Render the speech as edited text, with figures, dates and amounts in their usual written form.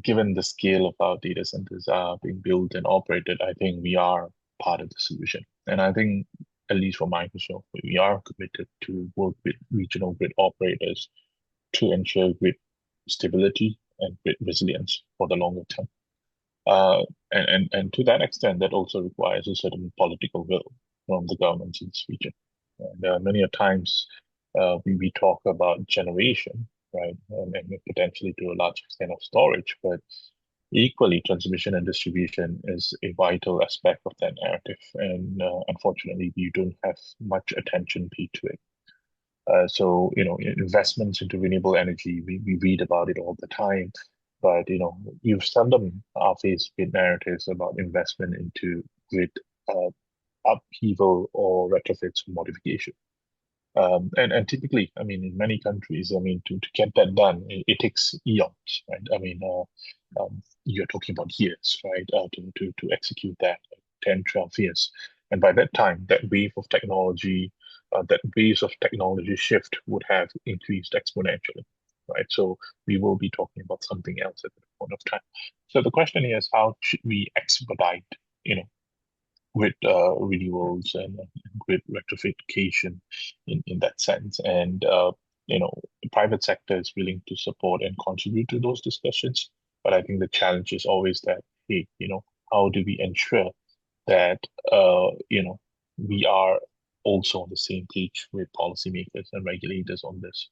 given the scale of our data centers are being built and operated, I think we are part of the solution. And I think, at least for Microsoft, we are committed to work with regional grid operators to ensure grid stability and grid resilience for the longer term. Uh, and to that extent, that also requires a certain political will from the governments in this region. And many a times we talk about generation, right, and potentially to a large extent of storage, but equally, transmission and distribution is a vital aspect of that narrative. And unfortunately, we don't have much attention paid to it. So, investments into renewable energy, we read about it all the time, but, you seldom are faced with narratives about investment into grid uh, upheaval or retrofits or modification. And typically, I mean, in many countries, I mean, to get that done, it takes eons, right? I mean, you're talking about years, right? To execute that, 10, 12 years. And by that time, that wave of technology shift would have increased exponentially, right? So we will be talking about something else at that point of time. So the question here is, how should we expedite, you know, with renewals and grid rectification in that sense. And the private sector is willing to support and contribute to those discussions. But I think the challenge is always that, hey, how do we ensure that we are also on the same page with policymakers and regulators on this?